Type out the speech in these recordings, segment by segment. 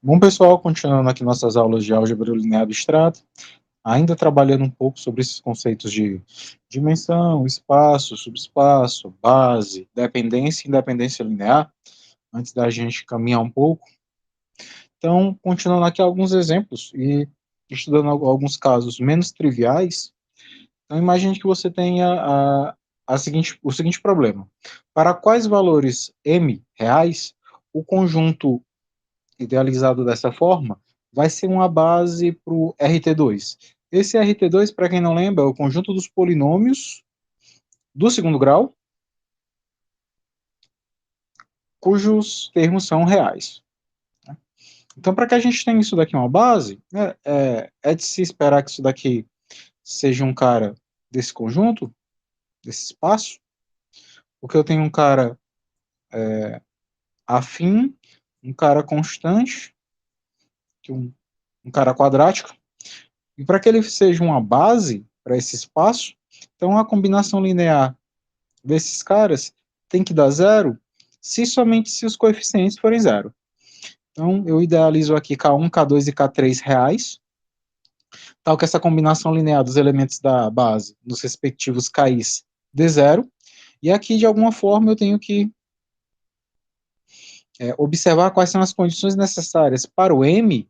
Bom, pessoal, continuando aqui nossas aulas de álgebra linear abstrata, ainda trabalhando um pouco sobre esses conceitos de dimensão, espaço, subespaço, base, dependência e independência linear, antes da gente caminhar um pouco. Então, continuando aqui alguns exemplos e estudando alguns casos menos triviais, então imagine que você tenha o seguinte problema. Para quais valores m reais, o conjunto idealizado dessa forma, vai ser uma base para o RT2. Esse RT2, para quem não lembra, é o conjunto dos polinômios do segundo grau, cujos termos são reais. Então, para que a gente tenha isso daqui uma base, é de se esperar que isso daqui seja um cara desse conjunto, desse espaço, porque eu tenho um cara afim, um cara constante, um cara quadrático, e para que ele seja uma base para esse espaço, então a combinação linear desses caras tem que dar zero somente se os coeficientes forem zero. Então, eu idealizo aqui K1, K2 e K3 reais, tal que essa combinação linear dos elementos da base nos respectivos KIs dê zero, e aqui, de alguma forma, eu tenho que observar quais são as condições necessárias para o M,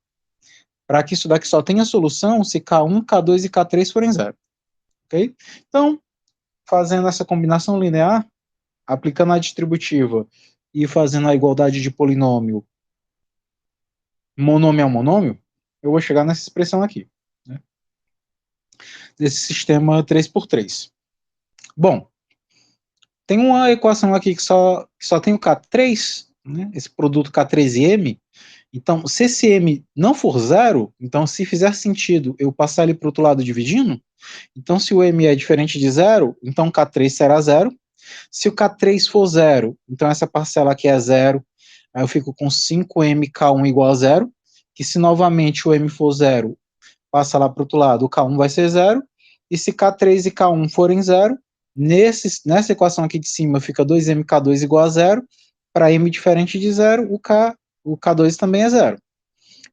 para que isso daqui só tenha solução se K1, K2 e K3 forem zero. Ok? Então, fazendo essa combinação linear, aplicando a distributiva e fazendo a igualdade de polinômio monômio a monômio, eu vou chegar nessa expressão aqui, né? Desse sistema 3x3. Bom, tem uma equação aqui que só tem o K3, né? Esse produto K3 e M. Então, se esse M não for zero, então se fizer sentido eu passar ele para o outro lado dividindo, então se o M é diferente de zero, então K3 será zero. Se o K3 for zero, então essa parcela aqui é zero, aí eu fico com 5mk1 igual a zero, que se novamente o M for zero, passa lá para o outro lado, o K1 vai ser zero, e se K3 e K1 forem zero, nessa equação aqui de cima fica 2mk2 igual a zero, para M diferente de zero, o K2 também é zero.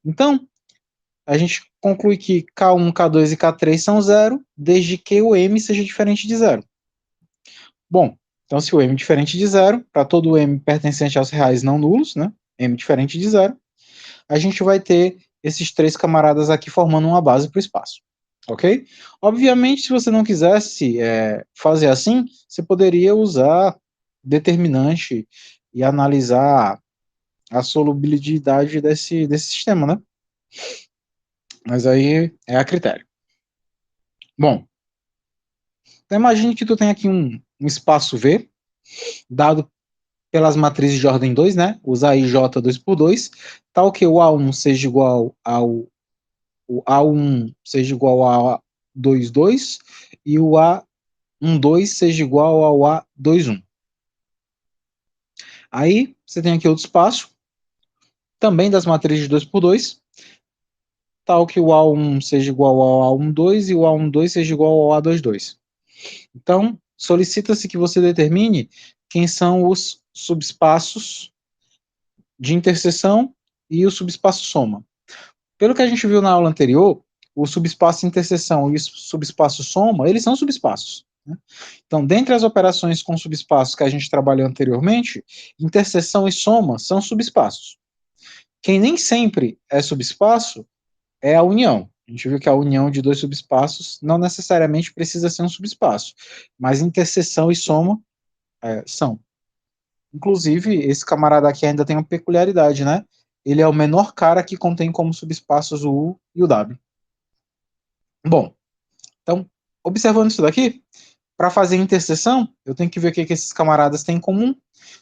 Então, a gente conclui que K1, K2 e K3 são zero, desde que o M seja diferente de zero. Bom, então se o M é diferente de zero, para todo M pertencente aos reais não nulos, né, M diferente de zero, a gente vai ter esses três camaradas aqui formando uma base para o espaço. Ok? Obviamente, se você não quisesse fazer assim, você poderia usar determinante e analisar a solubilidade desse sistema, né? Mas aí é a critério. Bom, então imagine que tu tem aqui um espaço V, dado pelas matrizes de ordem 2, né? Usar IJ 2 por 2, tal que o A1 seja igual ao o A1 seja igual a A22 e o A12 seja igual ao A21. Aí você tem aqui outro espaço, também das matrizes de 2 por 2, tal que o A1 seja igual ao A12 e o A12 seja igual ao A22. Então, solicita-se que você determine quem são os subespaços de interseção e o subespaço soma. Pelo que a gente viu na aula anterior, o subespaço interseção e o subespaço soma, eles são subespaços, né? Então, dentre as operações com subespaços que a gente trabalhou anteriormente, interseção e soma são subespaços. Quem nem sempre é subespaço é a união. A gente viu que a união de dois subespaços não necessariamente precisa ser um subespaço, mas interseção e soma são. Inclusive, esse camarada aqui ainda tem uma peculiaridade, né? Ele é o menor cara que contém como subespaços o U e o W. Bom, então, observando isso daqui, para fazer interseção, eu tenho que ver o que esses camaradas têm em comum.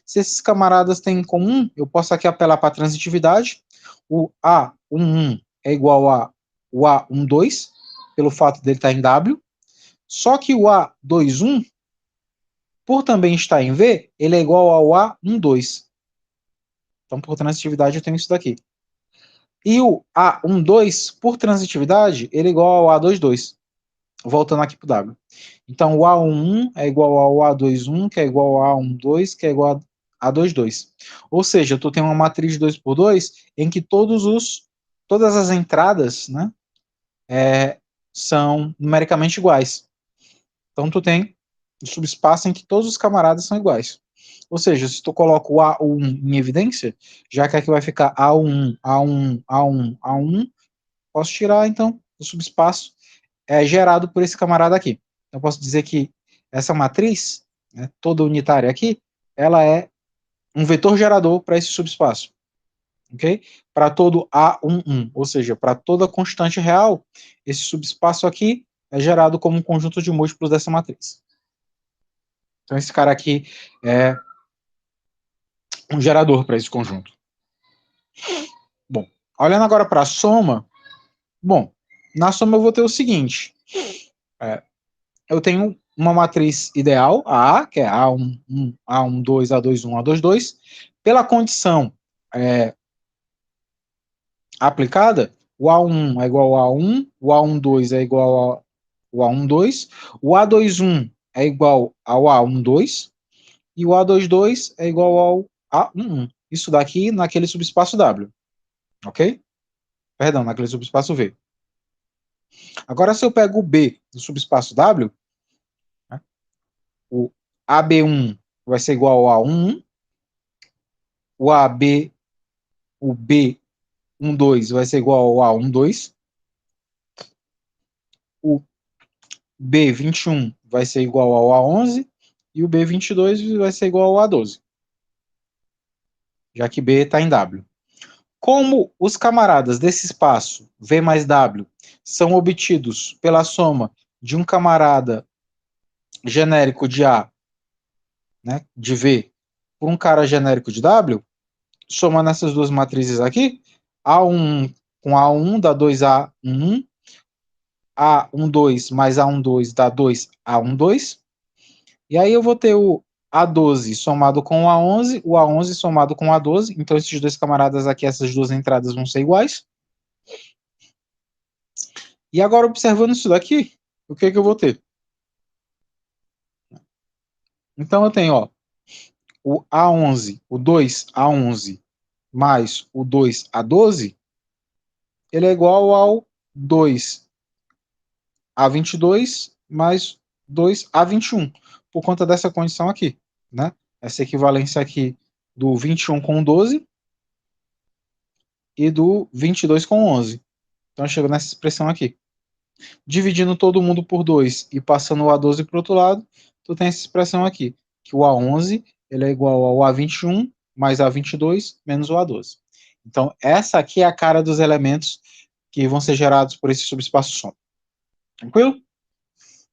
Se esses camaradas têm em comum, eu posso aqui apelar para a transitividade. O A11 é igual a o A12, pelo fato dele estar em W. Só que o A21, por também estar em V, ele é igual ao A12. Então, por transitividade, eu tenho isso daqui. E o A12, por transitividade, ele é igual ao A22. Voltando aqui para o W. Então, o A11 é igual ao A21, que é igual ao A12, que é igual A22. Ou seja, tu tem uma matriz de 2 por 2 em que todas as entradas, né, são numericamente iguais. Então tu tem um subespaço em que todos os camaradas são iguais. Ou seja, se tu coloca o A1 em evidência, já que aqui vai ficar A1, A1, A1, A1, posso tirar, então, o subespaço gerado por esse camarada aqui. Então, eu posso dizer que essa matriz, né, toda unitária aqui, ela é um vetor gerador para esse subespaço. Okay? Para todo A11, ou seja, para toda constante real, esse subespaço aqui é gerado como um conjunto de múltiplos dessa matriz. Então, esse cara aqui é um gerador para esse conjunto. Bom, olhando agora para a soma, bom, na soma eu vou ter o seguinte, eu tenho uma matriz ideal, A, que é A1, A12, A21, A22, pela condição aplicada, o A1 é igual ao A1, o A12 é igual ao A12, o A21 é igual ao A12 e o A22 é igual ao A11. Isso daqui naquele subespaço W, ok? Perdão, naquele subespaço V. Agora, se eu pego o B do subespaço W, né, o AB1 vai ser igual ao A11, o AB, o B12 vai ser igual ao A12, o B21 vai ser igual ao A11 e o B22 vai ser igual ao A12, já que B está em W. Como os camaradas desse espaço V mais W são obtidos pela soma de um camarada genérico de A, né, de V, por um cara genérico de W, somando essas duas matrizes aqui, A1 com A1 dá 2A11, A12 mais A12 dá 2A12, e aí eu vou ter o A12 somado com o A11, o A11 somado com o A12, então esses dois camaradas aqui, essas duas entradas vão ser iguais. E agora, observando isso daqui, o que eu vou ter? Então eu tenho, ó, o A11, o 2A11 mais o 2A12, ele é igual ao 2A22 mais 2A21, por conta dessa condição aqui, né? Essa equivalência aqui do 21 com 12 e do 22 com 11. Então chega nessa expressão aqui. Dividindo todo mundo por 2 e passando o A12 para o outro lado, tu tem essa expressão aqui, que o A11 ele é igual ao A21 mais A22 menos o A12. Então, essa aqui é a cara dos elementos que vão ser gerados por esse subespaço soma. Tranquilo?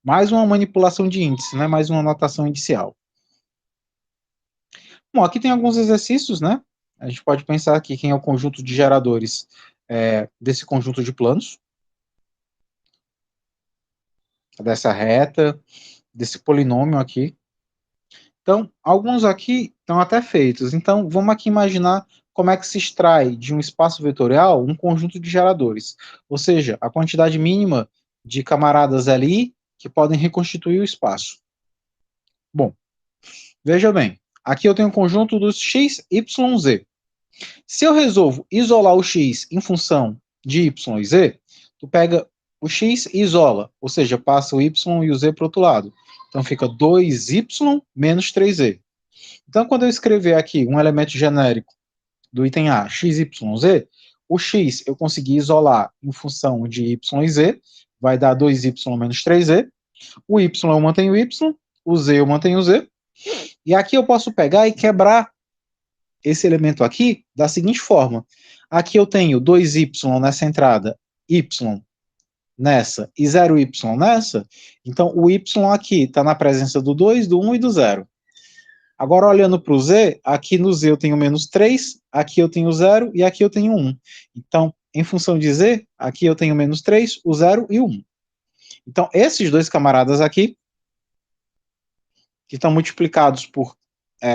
Mais uma manipulação de índice, né? Mais uma notação inicial. Bom, aqui tem alguns exercícios, né? A gente pode pensar aqui quem é o conjunto de geradores desse conjunto de planos, dessa reta, desse polinômio aqui. Então, alguns aqui estão até feitos. Então, vamos aqui imaginar como é que se extrai de um espaço vetorial um conjunto de geradores. Ou seja, a quantidade mínima de camaradas ali que podem reconstituir o espaço. Bom, veja bem. Aqui eu tenho um conjunto dos x, y, z. Se eu resolvo isolar o x em função de y e z, tu pega o x e isola, ou seja, passa o y e o z para o outro lado. Então fica 2y menos 3z. Então, quando eu escrever aqui um elemento genérico do item A, x, y, z, o x eu consegui isolar em função de y e z, vai dar 2y menos 3z. O y eu mantenho o y, o z eu mantenho o z. E aqui eu posso pegar e quebrar esse elemento aqui da seguinte forma. Aqui eu tenho 2y nessa entrada, y nessa e 0y nessa. Então, o y aqui está na presença do 2, do 1 e do 0. Agora, olhando para o z, aqui no z eu tenho menos 3, aqui eu tenho 0 e aqui eu tenho 1. Então, em função de z, aqui eu tenho menos 3, o 0 e o 1. Então, esses dois camaradas aqui, que estão multiplicados por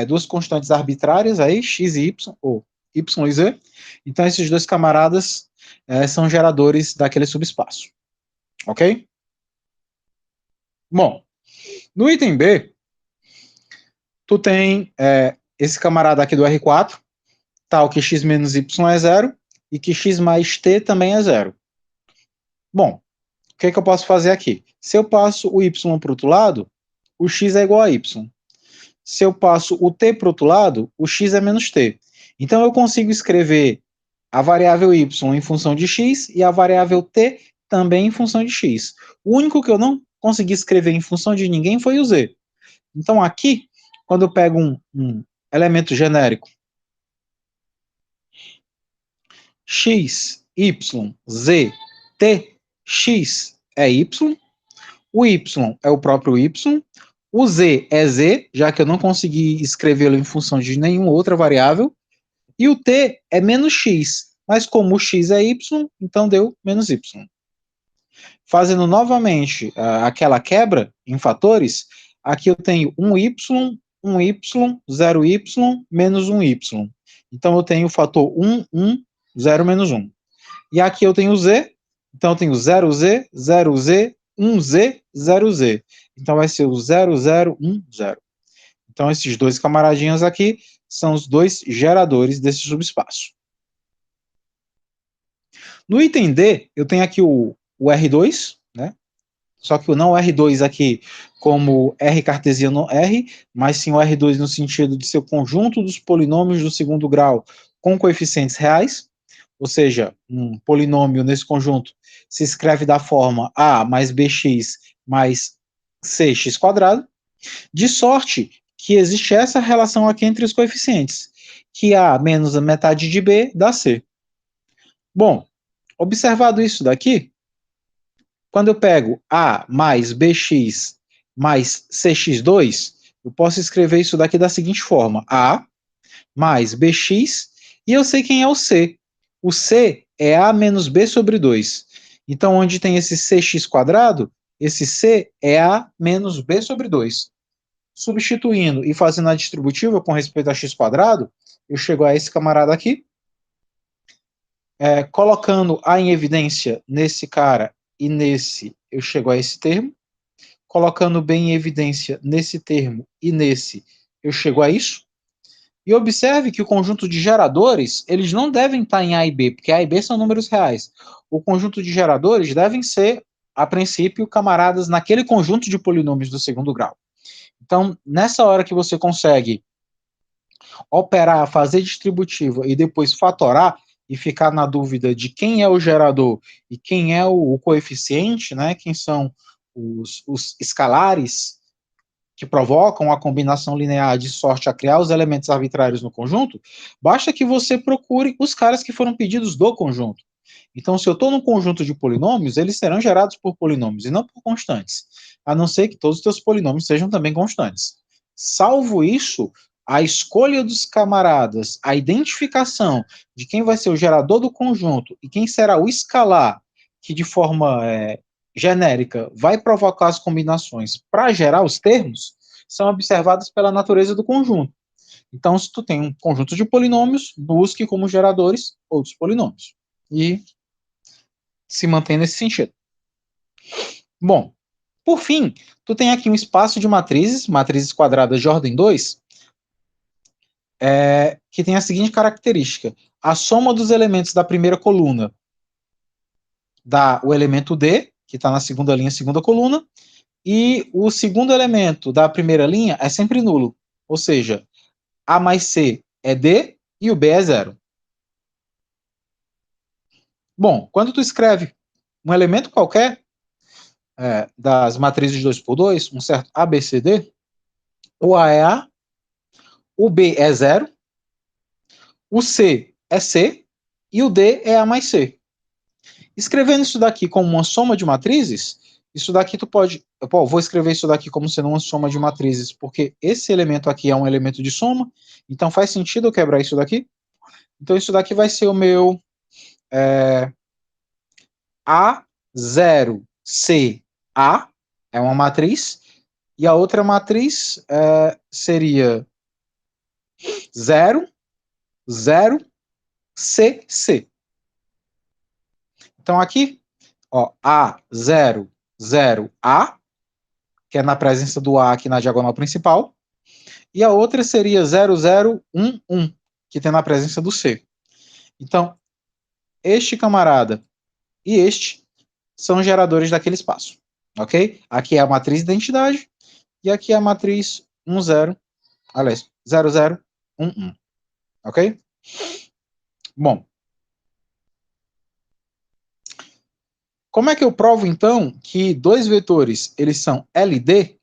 duas constantes arbitrárias, aí, x e y, ou y e z, então esses dois camaradas são geradores daquele subespaço. Ok? Bom, no item B, tu tem esse camarada aqui do R4, tal que x menos y é zero, e que x mais t também é zero. Bom, o que eu posso fazer aqui? Se eu passo o y para o outro lado, o x é igual a y. Se eu passo o t para o outro lado, o x é menos t. Então eu consigo escrever a variável y em função de x e a variável t também em função de x. O único que eu não consegui escrever em função de ninguém foi o z. Então aqui, quando eu pego um elemento genérico x, y, z, t, x é y, o y é o próprio y, o z é z, já que eu não consegui escrevê-lo em função de nenhuma outra variável, e o t é menos x, mas como o x é y, então deu menos y. Fazendo novamente aquela quebra em fatores, aqui eu tenho 1y, 0y, menos 1y. Então eu tenho o fator 1, 1, 0, menos 1. E aqui eu tenho z, então eu tenho 0z, 0z, 1z, 0z. Então vai ser o 0, 0, 1, 0. Então esses dois camaradinhos aqui são os dois geradores desse subespaço. No item D, eu tenho aqui o R2, né? Só que não o R2 aqui como R cartesiano R, mas sim o R2 no sentido de ser o conjunto dos polinômios do segundo grau com coeficientes reais, ou seja, um polinômio nesse conjunto se escreve da forma A mais BX mais CX quadrado, de sorte que existe essa relação aqui entre os coeficientes, que A menos a metade de B dá C. Bom, observado isso daqui, quando eu pego A mais BX mais CX2, eu posso escrever isso daqui da seguinte forma: A mais BX, e eu sei quem é o C. O C é A menos B sobre 2. Então, onde tem esse CX quadrado, esse C é A menos B sobre 2. Substituindo e fazendo a distributiva com respeito a x quadrado, eu chego a esse camarada aqui, colocando A em evidência nesse cara e nesse, eu chego a esse termo. Colocando B em evidência nesse termo e nesse, eu chego a isso. E observe que o conjunto de geradores, eles não devem estar em A e B, porque A e B são números reais. O conjunto de geradores devem ser, a princípio, camaradas naquele conjunto de polinômios do segundo grau. Então, nessa hora que você consegue operar, fazer distributiva e depois fatorar e ficar na dúvida de quem é o gerador e quem é o coeficiente, né? Quem são os escalares que provocam a combinação linear de sorte a criar os elementos arbitrários no conjunto, basta que você procure os caras que foram pedidos do conjunto. Então, se eu estou num conjunto de polinômios, eles serão gerados por polinômios e não por constantes, a não ser que todos os teus polinômios sejam também constantes. Salvo isso, a escolha dos camaradas, a identificação de quem vai ser o gerador do conjunto e quem será o escalar que de forma genérica vai provocar as combinações para gerar os termos, são observadas pela natureza do conjunto. Então, se tu tem um conjunto de polinômios, busque como geradores outros polinômios. E se mantém nesse sentido. Bom, por fim, tu tem aqui um espaço de matrizes quadradas de ordem 2, que tem a seguinte característica: a soma dos elementos da primeira coluna dá o elemento D, que está na segunda linha, segunda coluna, e o segundo elemento da primeira linha é sempre nulo, ou seja, A mais C é D e o B é zero. Bom, quando tu escreve um elemento qualquer das matrizes 2x2, um certo ABCD, o A é A, o B é zero, o C é C e o D é A mais C. Escrevendo isso daqui como uma soma de matrizes, isso daqui tu pode... vou escrever isso daqui como sendo uma soma de matrizes, porque esse elemento aqui é um elemento de soma, então faz sentido eu quebrar isso daqui. Então isso daqui vai ser o meu A0CA, é uma matriz, e a outra matriz seria 0, 0, CC. Então aqui, A0, 0, A, que é na presença do A aqui na diagonal principal, e a outra seria 0011, que tem na presença do C. Então, este camarada e este são geradores daquele espaço, ok? Aqui é a matriz de identidade e aqui é a matriz 10, aliás, 0011, ok? Bom, como é que eu provo, então, que dois vetores eles são LD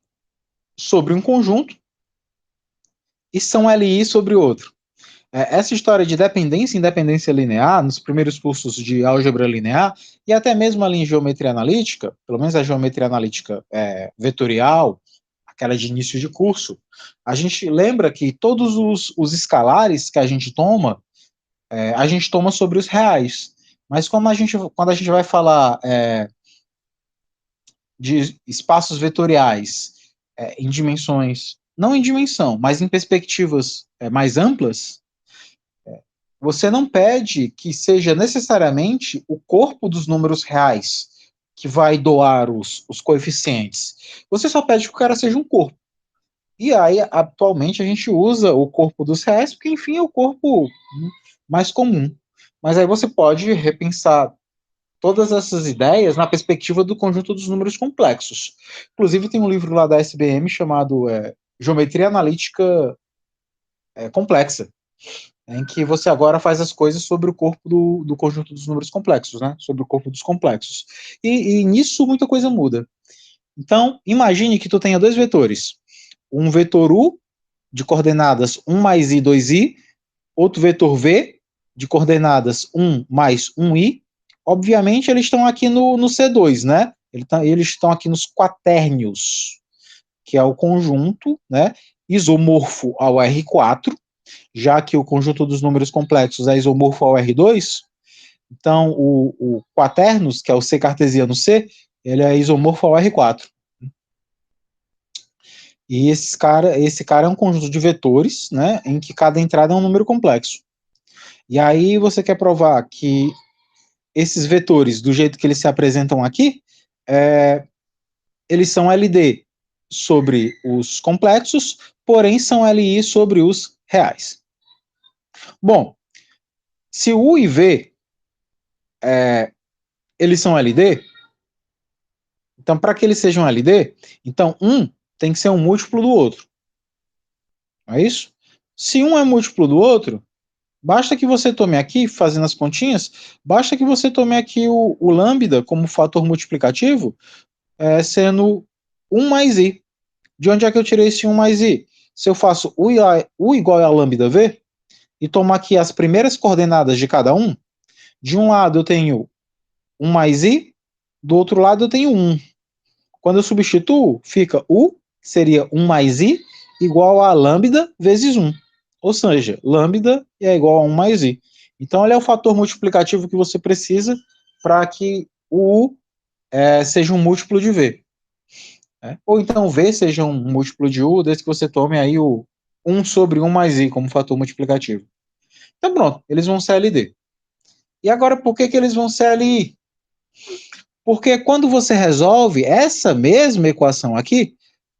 sobre um conjunto e são LI sobre outro? Essa história de dependência e independência linear, nos primeiros cursos de álgebra linear, e até mesmo ali em geometria analítica, pelo menos a geometria analítica vetorial, aquela de início de curso, a gente lembra que todos os escalares que a gente toma sobre os reais. Mas quando a gente vai falar de espaços vetoriais em dimensões, não em dimensão, mas em perspectivas mais amplas, você não pede que seja necessariamente o corpo dos números reais que vai doar os coeficientes. Você só pede que o cara seja um corpo. E aí, atualmente, a gente usa o corpo dos reais, porque, enfim, é o corpo mais comum. Mas aí você pode repensar todas essas ideias na perspectiva do conjunto dos números complexos. Inclusive, tem um livro lá da SBM chamado Geometria Analítica Complexa, em que você agora faz as coisas sobre o corpo do conjunto dos números complexos, né? Sobre o corpo dos complexos. E nisso muita coisa muda. Então, imagine que tu tenha dois vetores. Um vetor U, de coordenadas 1 mais I, 2I, outro vetor V, de coordenadas 1 mais 1I. Obviamente, eles estão aqui no C2, né? Eles estão aqui nos quatérnios, que é o conjunto, né? Isomorfo ao R4, já que o conjunto dos números complexos é isomorfo ao R2, então o quaternos, que é o C cartesiano C, ele é isomorfo ao R4. E esse cara é um conjunto de vetores, né, em que cada entrada é um número complexo. E aí você quer provar que esses vetores, do jeito que eles se apresentam aqui, eles são LD sobre os complexos, porém são LI sobre os reais. Bom, se U e V eles são LD, então para que eles sejam LD, então um tem que ser um múltiplo do outro. Não é isso? Se um é múltiplo do outro, basta que você tome aqui, fazendo as continhas, basta que você tome aqui o lambda como fator multiplicativo, sendo 1 mais i. De onde é que eu tirei esse 1 mais i? Se eu faço u igual a lambda v, e tomar aqui as primeiras coordenadas de cada um, de um lado eu tenho 1 mais i, do outro lado eu tenho 1. Quando eu substituo, fica u, seria 1 mais i, igual a lambda vezes 1. Ou seja, lambda é igual a 1 mais i. Então, ele é o fator multiplicativo que você precisa para que o u seja um múltiplo de v. Ou então v seja um múltiplo de u, desde que você tome aí o 1 sobre 1 mais i como fator multiplicativo. Então, pronto, eles vão ser LD. E agora, por que eles vão ser LI? Porque quando você resolve essa mesma equação aqui,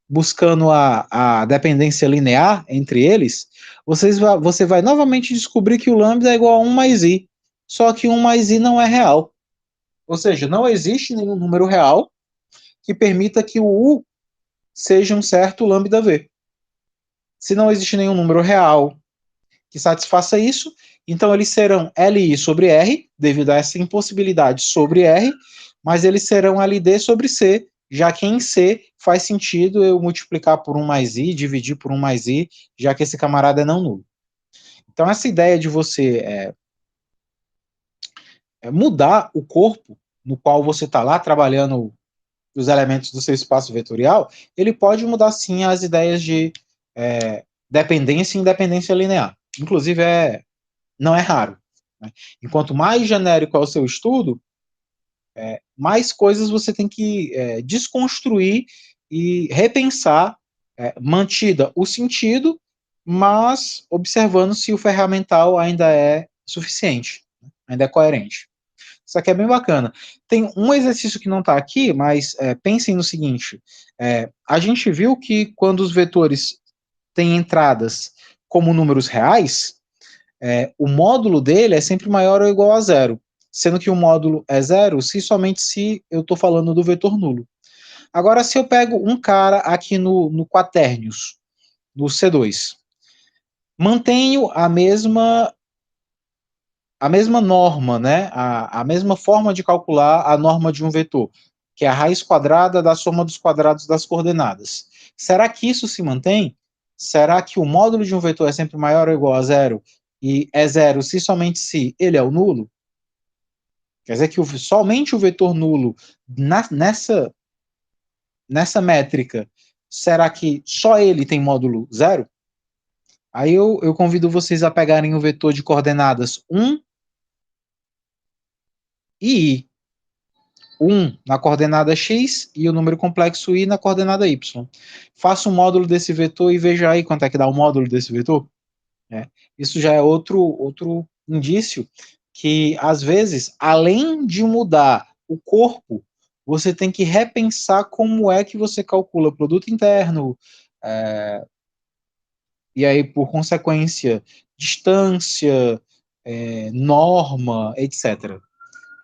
buscando a dependência linear entre eles, você vai novamente descobrir que o lambda é igual a 1 mais i. Só que 1 mais i não é real. Ou seja, não existe nenhum número real que permita que o u seja um certo lambda v. Se não existe nenhum número real que satisfaça isso, então eles serão Li sobre R, devido a essa impossibilidade sobre R, mas eles serão LD sobre C, já que em C faz sentido eu multiplicar por 1 mais I, dividir por 1 mais I, já que esse camarada é não nulo. Então essa ideia de você mudar o corpo no qual você está lá trabalhando os elementos do seu espaço vetorial, ele pode mudar sim as ideias de dependência e independência linear. Inclusive, não é raro. Né? Enquanto mais genérico é o seu estudo, mais coisas você tem que desconstruir e repensar, mantida o sentido, mas observando se o ferramental ainda é suficiente, ainda é coerente. Isso aqui é bem bacana. Tem um exercício que não está aqui, mas pensem no seguinte: a gente viu que quando os vetores tem entradas como números reais, o módulo dele é sempre maior ou igual a zero, sendo que o módulo é zero somente se eu estou falando do vetor nulo. Agora, se eu pego um cara aqui no quaternios, no C2, mantenho a mesma norma, né? A mesma forma de calcular a norma de um vetor, que é a raiz quadrada da soma dos quadrados das coordenadas. Será que isso se mantém? Será que o módulo de um vetor é sempre maior ou igual a zero? E é zero se somente se ele é o nulo? Quer dizer que somente o vetor nulo nessa métrica, será que só ele tem módulo zero? Aí eu convido vocês a pegarem o vetor de coordenadas 1 e i. 1 na coordenada x e o número complexo i na coordenada y. Faça um módulo desse vetor e veja aí quanto é que dá o módulo desse vetor. Isso já é outro indício que, às vezes, além de mudar o corpo, você tem que repensar como é que você calcula produto interno, e aí, por consequência, distância, norma, etc.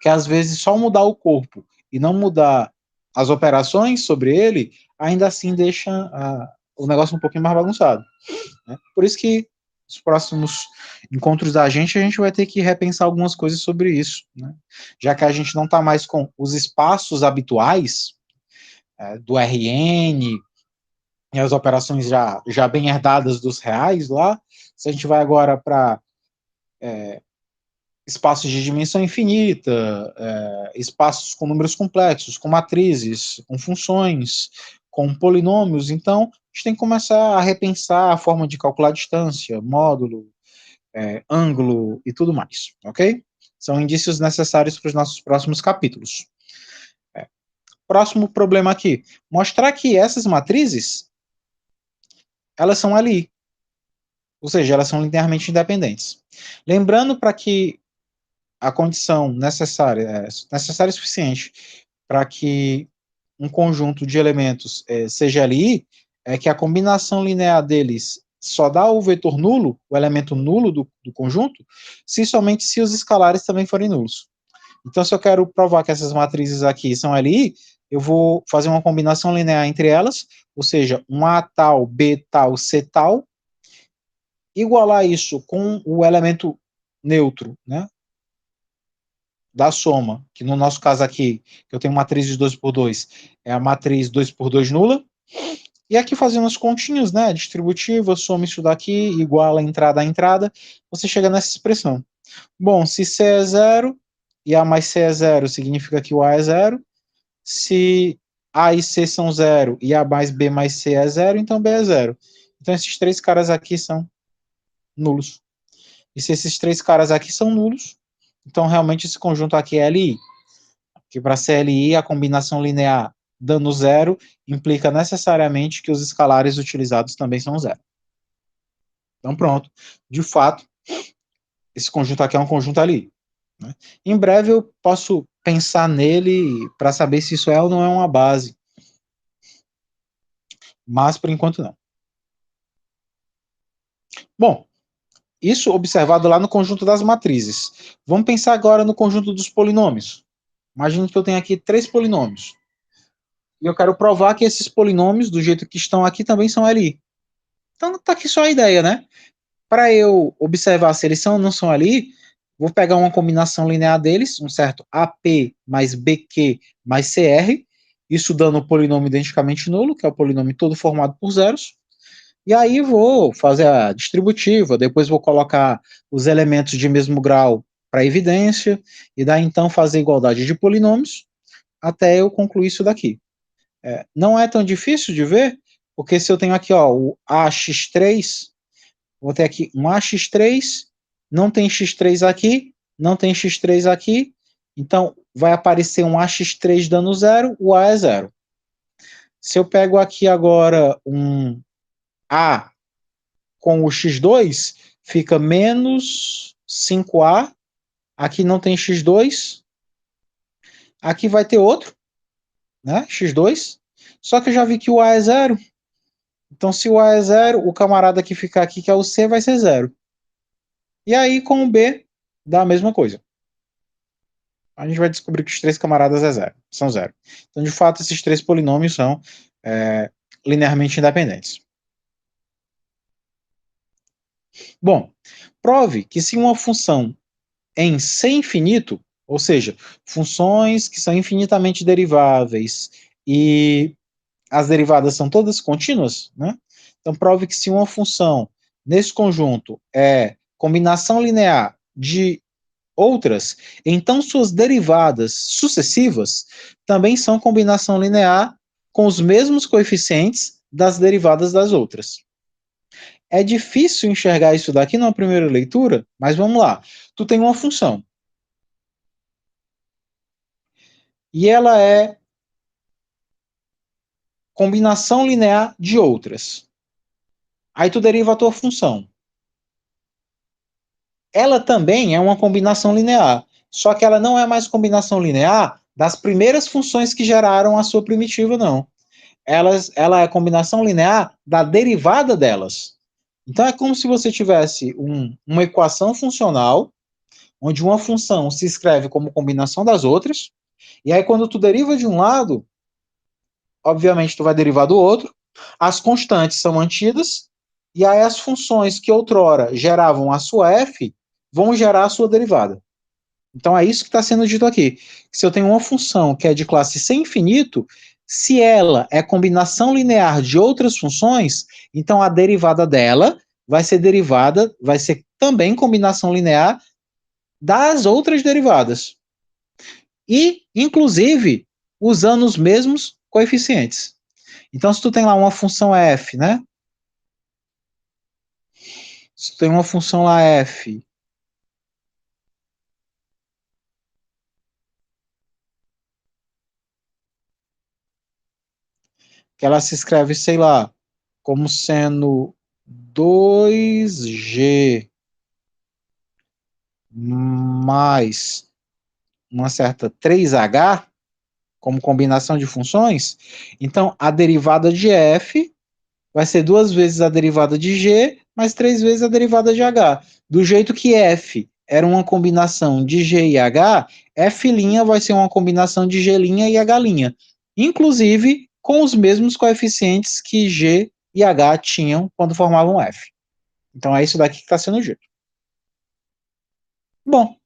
Que às vezes só mudar o corpo e não mudar as operações sobre ele, ainda assim deixa o negócio um pouquinho mais bagunçado. Né? Por isso que os próximos encontros da gente, a gente vai ter que repensar algumas coisas sobre isso. Né? Já que a gente não está mais com os espaços habituais do RN e as operações já bem herdadas dos reais lá, se a gente vai agora para espaços de dimensão infinita, espaços com números complexos, com matrizes, com funções, com polinômios. Então, a gente tem que começar a repensar a forma de calcular distância, módulo, ângulo e tudo mais, ok? São indícios necessários para os nossos próximos capítulos. Próximo problema aqui, mostrar que essas matrizes, elas são ali, ou seja, elas são linearmente independentes. Lembrando para que a condição necessária e suficiente para que um conjunto de elementos seja LI é que a combinação linear deles só dá o vetor nulo, o elemento nulo do conjunto, somente se os escalares também forem nulos. Então, se eu quero provar que essas matrizes aqui são LI, eu vou fazer uma combinação linear entre elas, ou seja, um A tal, B tal, C tal, igualar isso com o elemento neutro, né? Da soma, que no nosso caso aqui, que eu tenho matriz de 2 por 2, é a matriz 2 por 2 nula. E aqui fazendo as continhas, né, distributiva, soma isso daqui, iguala a entrada, você chega nessa expressão. Bom, se C é zero, e A mais C é zero, significa que o A é zero. Se A e C são zero, e A mais B mais C é zero, então B é zero. Então esses três caras aqui são nulos. E se esses três caras aqui são nulos, então realmente esse conjunto aqui é LI. Que para CLI a combinação linear dando zero implica necessariamente que os escalares utilizados também são zero. Então pronto, de fato, esse conjunto aqui é um conjunto ali. Né? Em breve eu posso pensar nele para saber se isso é ou não é uma base, mas por enquanto não. Bom, isso observado lá no conjunto das matrizes. Vamos pensar agora no conjunto dos polinômios. Imagine que eu tenho aqui 3 polinômios. E eu quero provar que esses polinômios, do jeito que estão aqui, também são LI. Então tá aqui só a ideia, né? Para eu observar se eles são ou não são ali, vou pegar uma combinação linear deles, um certo AP mais BQ mais CR, isso dando o polinômio identicamente nulo, que é o polinômio todo formado por zeros. E aí vou fazer a distributiva, depois vou colocar os elementos de mesmo grau para evidência, e daí então fazer igualdade de polinômios, até eu concluir isso daqui. Não é tão difícil de ver, porque se eu tenho aqui o AX3, vou ter aqui um AX3, não tem X3 aqui, não tem X3 aqui, então vai aparecer um AX3 dando zero, o A é zero. Se eu pego aqui agora um A com o X2, fica menos 5A, aqui não tem X2, aqui vai ter outro, né, X2, só que eu já vi que o A é zero, Então, se o A é zero, o camarada que ficar aqui, que é o C, vai ser zero. E aí, com o B, dá a mesma coisa. A gente vai descobrir que os três camaradas são zero. Então, de fato, esses três polinômios são linearmente independentes. Bom, prove que se uma função em C infinito, ou seja, funções que são infinitamente deriváveis e as derivadas são todas contínuas, né? Então, prove que se uma função nesse conjunto é combinação linear de outras, então suas derivadas sucessivas também são combinação linear com os mesmos coeficientes das derivadas das outras. É difícil enxergar isso daqui numa primeira leitura, mas vamos lá. Tu tem uma função. E ela é combinação linear de outras. Aí tu deriva a tua função. Ela também é uma combinação linear, só que ela não é mais combinação linear das primeiras funções que geraram a sua primitiva, não. Ela é combinação linear da derivada delas. Então é como se você tivesse uma equação funcional, onde uma função se escreve como combinação das outras, e aí quando tu deriva de um lado, obviamente tu vai derivar do outro, as constantes são mantidas, e aí as funções que outrora geravam a sua f vão gerar a sua derivada. Então é isso que está sendo dito aqui. Se eu tenho uma função que é de classe sem infinito, se ela é combinação linear de outras funções, então a derivada dela vai ser também combinação linear das outras derivadas. E, inclusive, usando os mesmos coeficientes. Então, se tu tem lá uma função f, né? Se tu tem uma função lá f que ela se escreve, sei lá, como sendo 2g mais uma certa 3h, como combinação de funções, então a derivada de f vai ser duas vezes a derivada de g mais três vezes a derivada de h. Do jeito que f era uma combinação de g e h, f' vai ser uma combinação de g' e h', inclusive com os mesmos coeficientes que g e h tinham quando formavam f. Então é isso daqui que está sendo dito. Bom,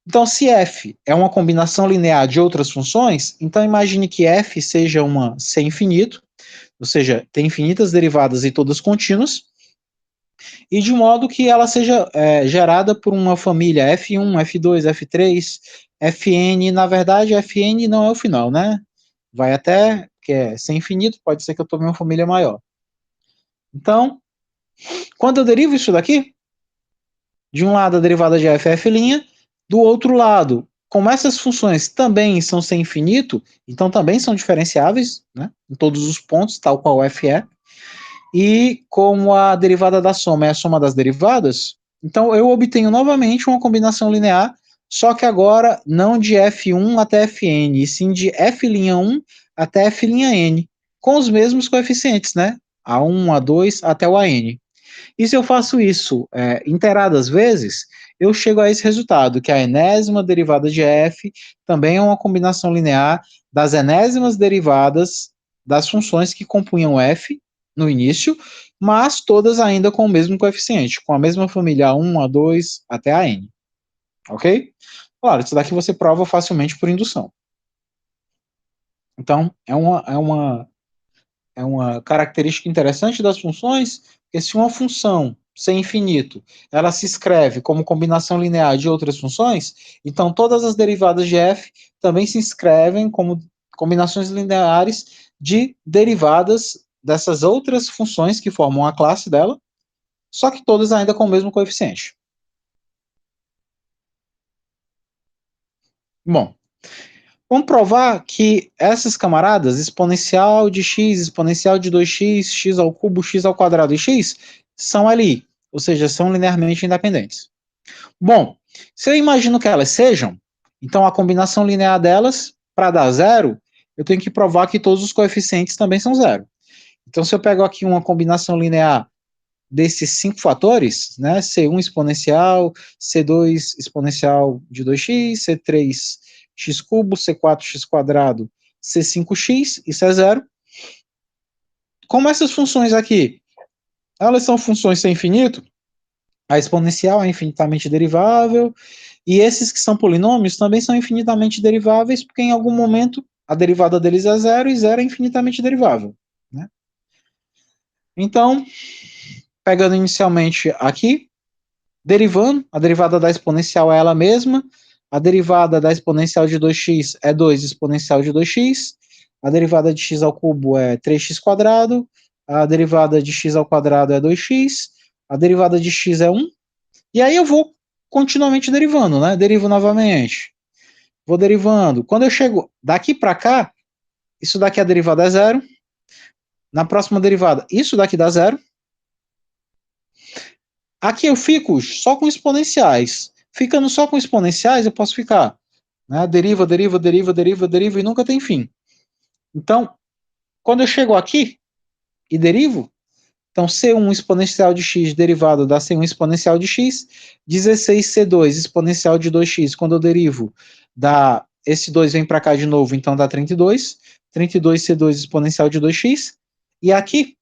então se f é uma combinação linear de outras funções, então imagine que f seja uma C infinito, ou seja, tem infinitas derivadas e todas contínuas, e de modo que ela seja gerada por uma família F1, F2, F3, Fn. Na verdade, Fn não é o final, né? Vai até, que é ser infinito, pode ser que eu tome uma família maior. Então, quando eu derivo isso daqui, de um lado a derivada de f é f', do outro lado, como essas funções também são sem infinito, então também são diferenciáveis, né, em todos os pontos, tal qual f é, e como a derivada da soma é a soma das derivadas, então eu obtenho novamente uma combinação linear, só que agora não de f1 até fn, e sim de f'1 até f'n, com os mesmos coeficientes, né? A1, A2 até o AN. E se eu faço isso inteiradas vezes, eu chego a esse resultado, que a enésima derivada de f também é uma combinação linear das enésimas derivadas das funções que compunham f no início, mas todas ainda com o mesmo coeficiente, com a mesma família A1, A2 até a n. Ok? Claro, isso daqui você prova facilmente por indução. Então, é uma característica interessante das funções, que se uma função sem infinito, ela se escreve como combinação linear de outras funções, então todas as derivadas de f também se escrevem como combinações lineares de derivadas dessas outras funções que formam a classe dela, só que todas ainda com o mesmo coeficiente. Bom, vamos provar que essas camaradas, exponencial de x, exponencial de 2x, x ao cubo, x ao quadrado e x, são ali, ou seja, são linearmente independentes. Bom, se eu imagino que elas sejam, então a combinação linear delas, para dar zero, eu tenho que provar que todos os coeficientes também são zero. Então, se eu pego aqui uma combinação linear desses 5 fatores, né, C1 exponencial, C2 exponencial de 2x, C3 x cubo, C4 x quadrado, C5x, isso é zero. Como essas funções aqui, elas são funções sem infinito, a exponencial é infinitamente derivável, e esses que são polinômios também são infinitamente deriváveis, porque em algum momento a derivada deles é zero e zero é infinitamente derivável. Né? Então, pegando inicialmente aqui, derivando, a derivada da exponencial é ela mesma, a derivada da exponencial de 2x é 2 exponencial de 2x, a derivada de x ao cubo é 3x quadrado, a derivada de x ao quadrado é 2x, a derivada de x é 1, e aí eu vou continuamente derivando, né? Derivo novamente. Vou derivando. Quando eu chego daqui para cá, isso daqui a derivada é zero. Na próxima derivada, isso daqui dá zero. Aqui eu fico só com exponenciais. Ficando só com exponenciais, eu posso ficar, né? Deriva, deriva, deriva, deriva, deriva e nunca tem fim. Então, quando eu chego aqui e derivo, então C1 exponencial de x derivado da C1 exponencial de x, 16C2 exponencial de 2x, quando eu derivo, dá, esse 2 vem para cá de novo, então dá 32, 32C2 exponencial de 2x, e aqui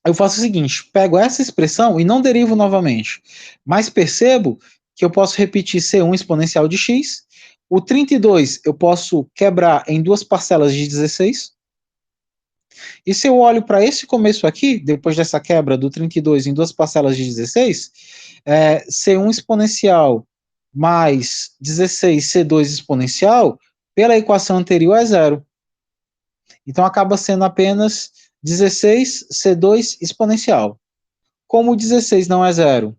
eu faço o seguinte, pego essa expressão e não derivo novamente, mas percebo que eu posso repetir C1 exponencial de x, o 32 eu posso quebrar em duas parcelas de 16, e se eu olho para esse começo aqui, depois dessa quebra do 32 em duas parcelas de 16, C1 exponencial mais 16 C2 exponencial, pela equação anterior é zero. Então acaba sendo apenas 16 C2 exponencial. Como o 16 não é zero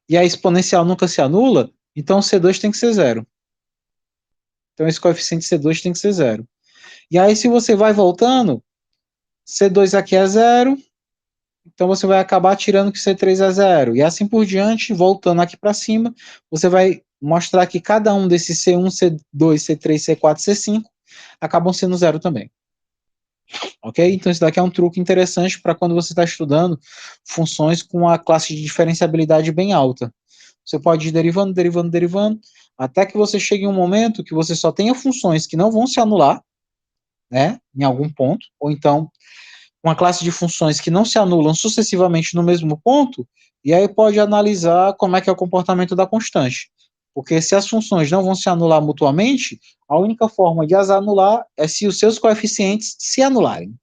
e a exponencial nunca se anula, então o C2 tem que ser zero. Então esse coeficiente C2 tem que ser zero. E aí se você vai voltando, C2 aqui é zero, então você vai acabar tirando que C3 é zero. E assim por diante, voltando aqui para cima, você vai mostrar que cada um desses C1, C2, C3, C4, C5 acabam sendo zero também. Ok? Então isso daqui é um truque interessante para quando você está estudando funções com a classe de diferenciabilidade bem alta. Você pode ir derivando, derivando, derivando, até que você chegue em um momento que você só tenha funções que não vão se anular, né, em algum ponto, ou então uma classe de funções que não se anulam sucessivamente no mesmo ponto, e aí pode analisar como é que é o comportamento da constante. Porque se as funções não vão se anular mutuamente, a única forma de as anular é se os seus coeficientes se anularem.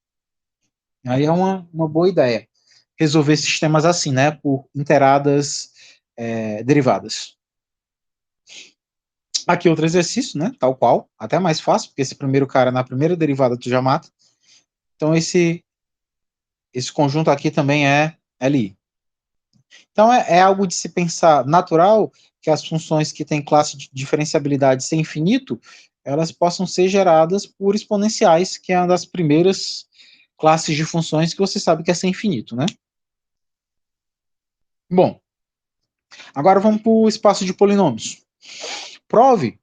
Aí é uma boa ideia resolver sistemas assim, né, por interadas derivadas. Aqui outro exercício, né, tal qual, até mais fácil, porque esse primeiro cara na primeira derivada tu já mata. Então esse conjunto aqui também é LI. Então é algo de se pensar natural que as funções que têm classe de diferenciabilidade sem infinito, elas possam ser geradas por exponenciais, que é uma das primeiras classes de funções que você sabe que é sem infinito, né? Bom, agora vamos para o espaço de polinômios. Prove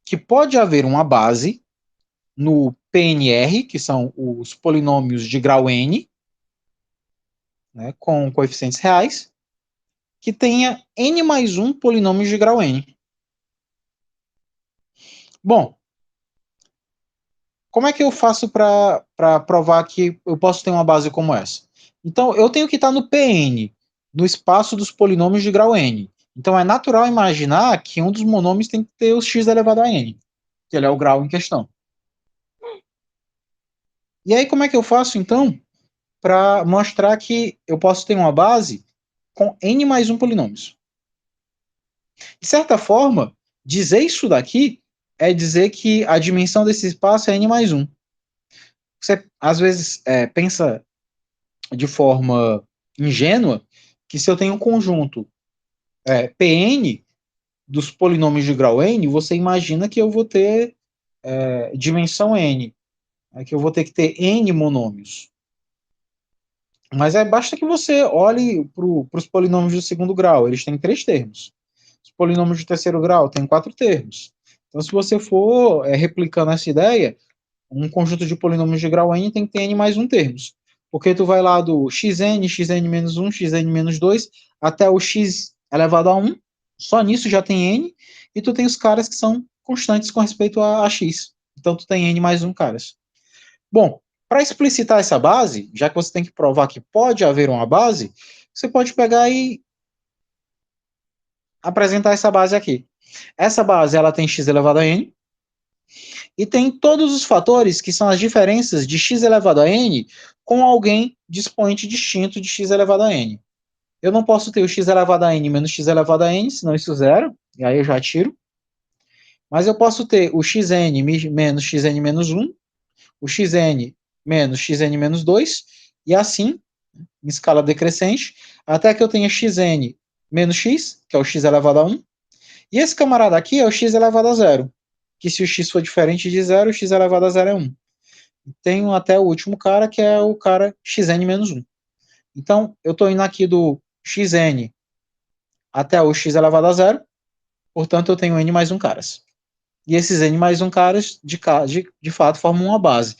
que pode haver uma base no PNR, que são os polinômios de grau n, né, com coeficientes reais, que tenha n mais um polinômios de grau n. Bom, como é que eu faço para provar que eu posso ter uma base como essa? Então, eu tenho que estar no Pn, no espaço dos polinômios de grau n. Então, é natural imaginar que um dos monômios tem que ter o x elevado a n, que ele é o grau em questão. E aí, como é que eu faço, então, para mostrar que eu posso ter uma base com n mais um polinômios? De certa forma, dizer isso daqui é dizer que a dimensão desse espaço é n mais um. Você, às vezes, pensa de forma ingênua que se eu tenho um conjunto Pn dos polinômios de grau n, você imagina que eu vou ter dimensão n, que eu vou ter que ter n monômios. Mas basta que você olhe para os polinômios do segundo grau, eles têm 3 termos. Os polinômios de terceiro grau têm 4 termos. Então, se você for replicando essa ideia, um conjunto de polinômios de grau n tem que ter n mais 1 termos. Porque tu vai lá do xn, xn menos 1, xn menos 2, até o x elevado a 1, só nisso já tem n, e tu tem os caras que são constantes com respeito a x. Então tu tem n mais 1 caras. Bom, para explicitar essa base, já que você tem que provar que pode haver uma base, você pode pegar e apresentar essa base aqui. Essa base ela tem x elevado a n, e tem todos os fatores que são as diferenças de x elevado a n com alguém de expoente distinto de x elevado a n. Eu não posso ter o x elevado a n menos x elevado a n, senão isso é zero, e aí eu já tiro. Mas eu posso ter o xn menos xn menos 1, o xn menos xn menos 2, e assim, em escala decrescente, até que eu tenha xn menos x, que é o x elevado a 1, e esse camarada aqui é o x elevado a zero, que se o x for diferente de zero, o x elevado a zero é 1. Tenho até o último cara, que é o cara xn menos 1. Então, eu estou indo aqui do xn até o x elevado a zero, portanto, eu tenho n mais 1 caras. E esses n mais 1 caras, de fato, formam uma base.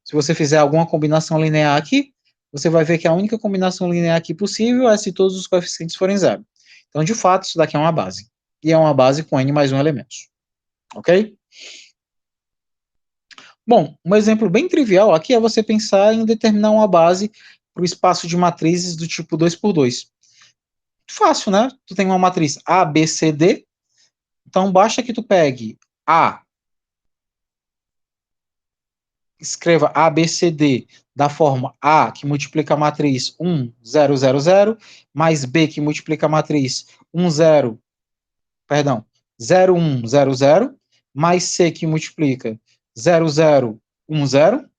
Se você fizer alguma combinação linear aqui, você vai ver que a única combinação linear aqui possível é se todos os coeficientes forem zero. Então, de fato, isso daqui é uma base. E é uma base com n mais 1 elementos. Ok? Bom, um exemplo bem trivial aqui é você pensar em determinar uma base para o espaço de matrizes do tipo 2 por 2. Fácil, né? Tu tem uma matriz A, B, C, D. Então, basta que tu pegue A, escreva A, B, C, D da forma A, que multiplica a matriz 1, 0, 0, 0, mais B, que multiplica a matriz 1, 0, perdão, 0, 1, 0, 0, mais C, que multiplica 0, 0, 1, 0.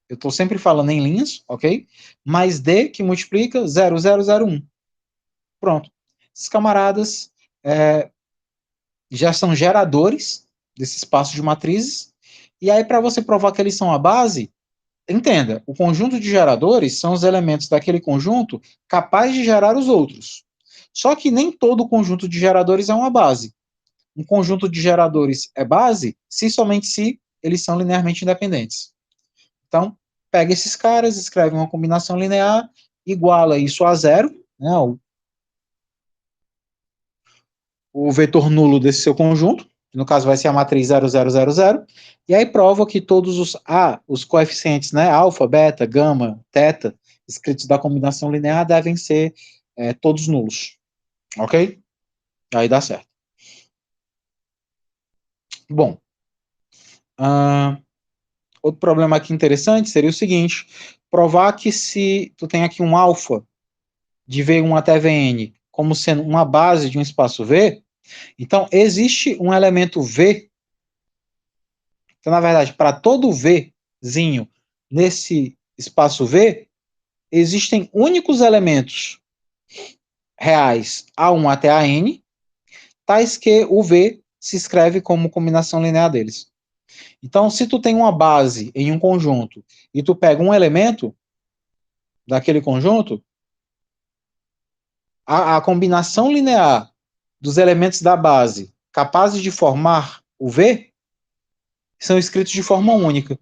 Eu estou sempre falando em linhas, ok? Mais D, que multiplica 0, 0, 0, 1. Pronto. Esses camaradas já são geradores desse espaço de matrizes. E aí, para você provar que eles são a base, entenda, o conjunto de geradores são os elementos daquele conjunto capazes de gerar os outros. Só que nem todo conjunto de geradores é uma base. Um conjunto de geradores é base se somente se eles são linearmente independentes. Então, pega esses caras, escreve uma combinação linear, iguala isso a zero, né, o vetor nulo desse seu conjunto, que no caso vai ser a matriz 0, 0, 0, 0, e aí prova que todos os coeficientes, né, alfa, beta, gama, teta, escritos da combinação linear devem ser todos nulos. Ok? Aí dá certo. Bom, outro problema aqui interessante seria o seguinte: provar que se tu tem aqui um alfa de V1 até Vn como sendo uma base de um espaço V, então existe um elemento V. Então, na verdade, para todo Vzinho nesse espaço V, existem únicos elementos reais A1 até AN, tais que o V se escreve como combinação linear deles. Então, se tu tem uma base em um conjunto e tu pega um elemento daquele conjunto, a combinação linear dos elementos da base capazes de formar o V são escritos de forma única.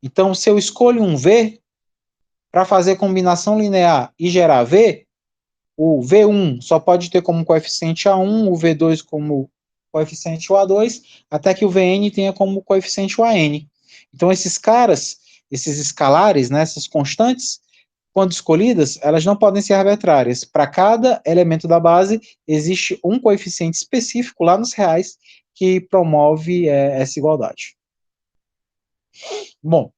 Então, se eu escolho um V para fazer combinação linear e gerar V, o V1 só pode ter como coeficiente A1, o V2 como coeficiente o A2, até que o Vn tenha como coeficiente o An. Então, esses caras, esses escalares, né, essas constantes, quando escolhidas, elas não podem ser arbitrárias. Para cada elemento da base, existe um coeficiente específico lá nos reais que promove essa igualdade. Bom,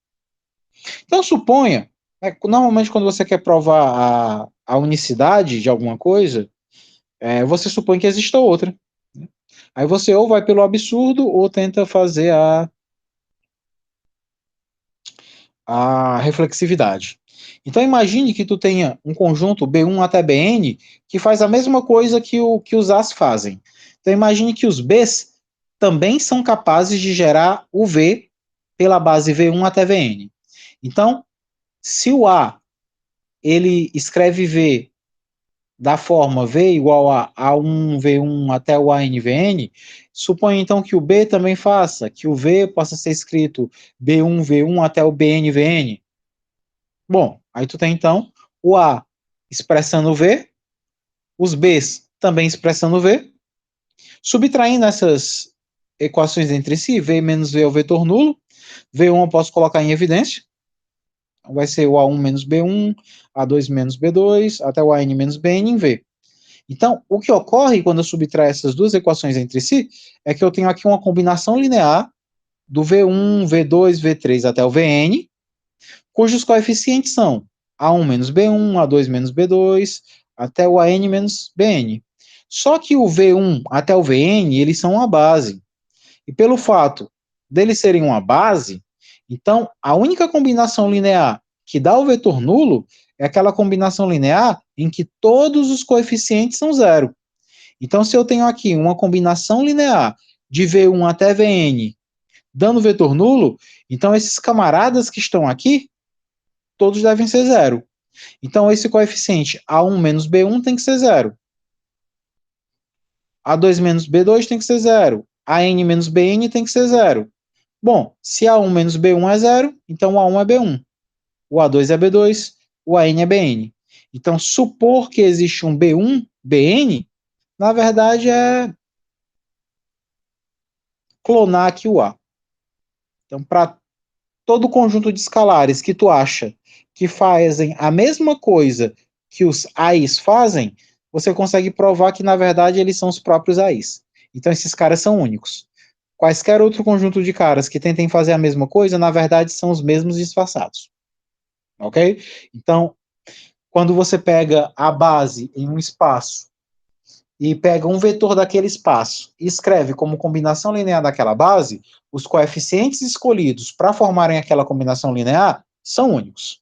então suponha, normalmente quando você quer provar a unicidade de alguma coisa, você supõe que exista outra. Né? Aí você ou vai pelo absurdo ou tenta fazer a reflexividade. Então imagine que tu tenha um conjunto B1 até Bn que faz a mesma coisa que os As fazem. Então imagine que os Bs também são capazes de gerar o V pela base V1 até Vn. Então, se o A ele escreve V da forma V igual a A1V1 até o ANVN, suponha então que o B também faça, que o V possa ser escrito B1V1 até o BNVN. Bom, aí tu tem então o A expressando o V, os Bs também expressando o V, subtraindo essas equações entre si, V menos V é o vetor nulo, V1 eu posso colocar em evidência, vai ser o A1 menos B1, A2 menos B2, até o AN menos BN em V. Então, o que ocorre quando eu subtraio essas duas equações entre si é que eu tenho aqui uma combinação linear do V1, V2, V3 até o Vn, cujos coeficientes são A1 menos B1, A2 menos B2, até o AN menos BN. Só que o V1 até o Vn, eles são uma base. E pelo fato deles serem uma base, então a única combinação linear que dá o vetor nulo é aquela combinação linear em que todos os coeficientes são zero. Então, se eu tenho aqui uma combinação linear de V1 até Vn dando vetor nulo, então esses camaradas que estão aqui, todos devem ser zero. Então, esse coeficiente A1 menos B1 tem que ser zero. A2 menos B2 tem que ser zero. AN menos BN tem que ser zero. Bom, se A1 menos B1 é zero, então o A1 é B1. O A2 é B2, o AN é BN. Então, supor que existe um B1, BN, na verdade é clonar aqui o A. Então, para todo conjunto de escalares que tu acha que fazem a mesma coisa que os A's fazem, você consegue provar que, na verdade, eles são os próprios A's. Então, esses caras são únicos. Quaisquer outro conjunto de caras que tentem fazer a mesma coisa, na verdade, são os mesmos disfarçados. Ok? Então, quando você pega a base em um espaço e pega um vetor daquele espaço e escreve como combinação linear daquela base, os coeficientes escolhidos para formarem aquela combinação linear são únicos.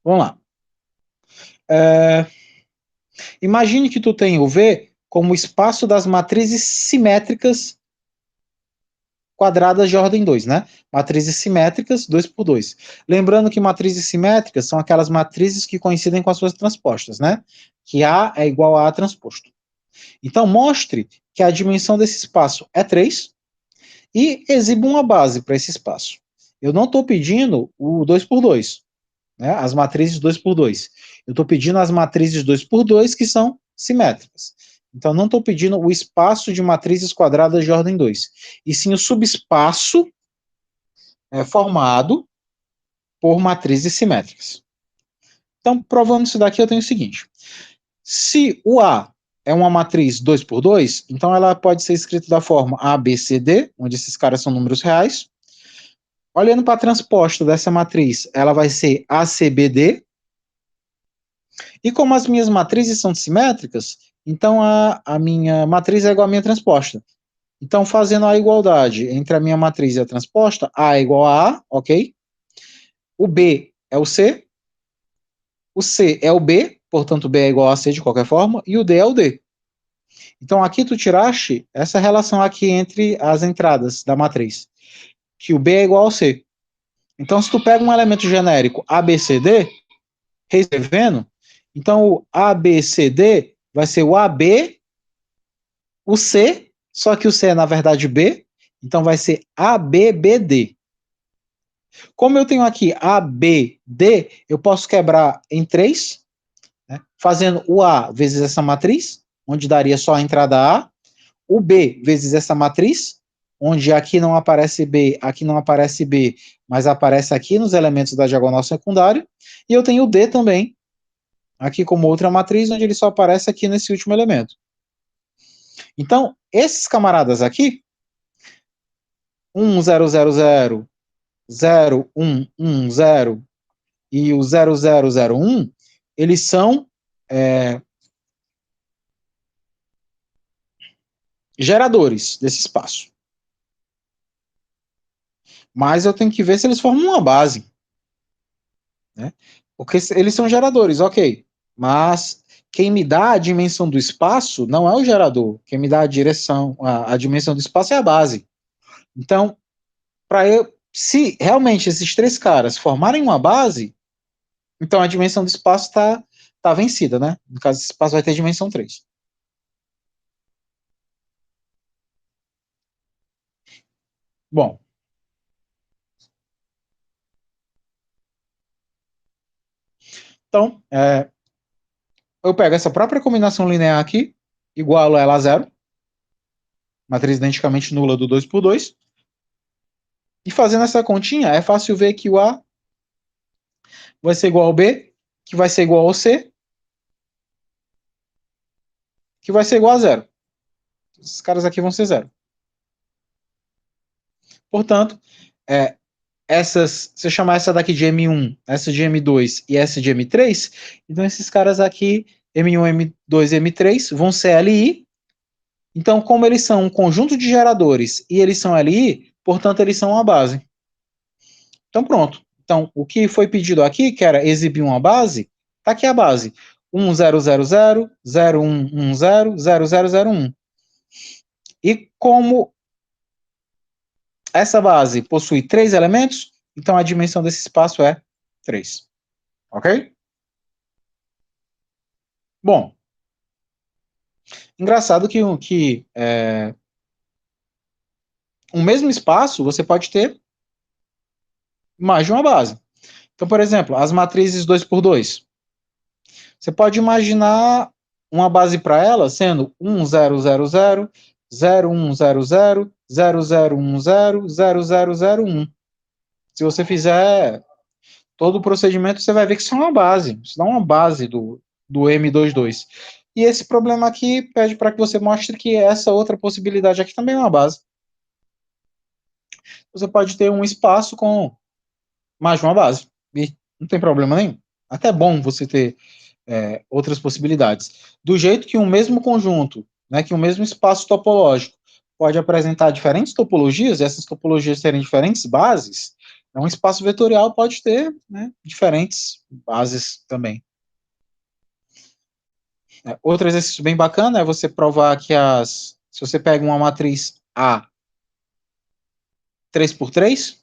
Vamos lá. Imagine que tu tem o V como o espaço das matrizes simétricas quadradas de ordem 2, né? Matrizes simétricas 2 por 2. Lembrando que matrizes simétricas são aquelas matrizes que coincidem com as suas transpostas, né? Que A é igual a A transposto. Então, mostre que a dimensão desse espaço é 3 e exiba uma base para esse espaço. Eu não estou pedindo o 2 por 2, né? As matrizes 2 por 2. Eu estou pedindo as matrizes 2 por 2 que são simétricas. Então, não estou pedindo o espaço de matrizes quadradas de ordem 2, e sim o subespaço formado por matrizes simétricas. Então, provando isso daqui, eu tenho o seguinte. Se o A é uma matriz 2 por 2, então ela pode ser escrita da forma ABCD, onde esses caras são números reais. Olhando para a transposta dessa matriz, ela vai ser ACBD. E como as minhas matrizes são simétricas, então a minha matriz é igual à minha transposta. Então, fazendo a igualdade entre a minha matriz e a transposta, A é igual a A, ok? O B é o C é o B, portanto, B é igual a C de qualquer forma, e o D é o D. Então, aqui tu tiraste essa relação aqui entre as entradas da matriz, que o B é igual ao C. Então, se tu pega um elemento genérico ABCD, reescrevendo, então o ABCD vai ser o AB, o C, só que o C é na verdade B, então vai ser ABBD. Como eu tenho aqui ABD, eu posso quebrar em 3, né, fazendo o A vezes essa matriz, onde daria só a entrada A, o B vezes essa matriz, onde aqui não aparece B, aqui não aparece B, mas aparece aqui nos elementos da diagonal secundária, e eu tenho o D também, aqui como outra matriz, onde ele só aparece aqui nesse último elemento. Então, esses camaradas aqui, 1, 0, 0, 0, 0, 1, 1, 0 e o 0, 0, 0, 1, eles são geradores desse espaço. Mas eu tenho que ver se eles formam uma base, né? Porque eles são geradores, ok. Mas quem me dá a dimensão do espaço não é o gerador. Quem me dá a direção, a dimensão do espaço é a base. Então, se realmente esses três caras formarem uma base, Então a dimensão do espaço está vencida, né? No caso, esse espaço vai ter dimensão 3. Bom, então, eu pego essa própria combinação linear aqui, igualo ela a zero, matriz identicamente nula do 2 por 2, e fazendo essa continha, é fácil ver que o A vai ser igual ao B, que vai ser igual ao C, que vai ser igual a zero. Esses caras aqui vão ser zero. Portanto, se eu chamar essa daqui de M1, essa de M2 e essa de M3, então esses caras aqui, M1, M2 e M3, vão ser LI. Então, como eles são um conjunto de geradores e eles são LI, portanto, eles são uma base. Então, pronto. Então, o que foi pedido aqui, que era exibir uma base, está aqui a base. 1000, 0110, 0001. E como essa base possui 3 elementos, então a dimensão desse espaço é 3. Ok? Bom, engraçado que o mesmo espaço você pode ter mais de uma base. Então, por exemplo, as matrizes 2 por 2. Você pode imaginar uma base para ela sendo 1000, 0100, 0010, 0001. Se você fizer todo o procedimento, você vai ver que isso é uma base. Isso dá uma base do M22. E esse problema aqui pede para que você mostre que essa outra possibilidade aqui também é uma base. Você pode ter um espaço com mais de uma base. E não tem problema nenhum. Até é bom você ter outras possibilidades. Do jeito que um mesmo conjunto, né, que um mesmo espaço topológico pode apresentar diferentes topologias, e essas topologias serem diferentes bases, um espaço vetorial pode ter, né, diferentes bases também. Outro exercício bem bacana é você provar que se você pega uma matriz A 3 por 3,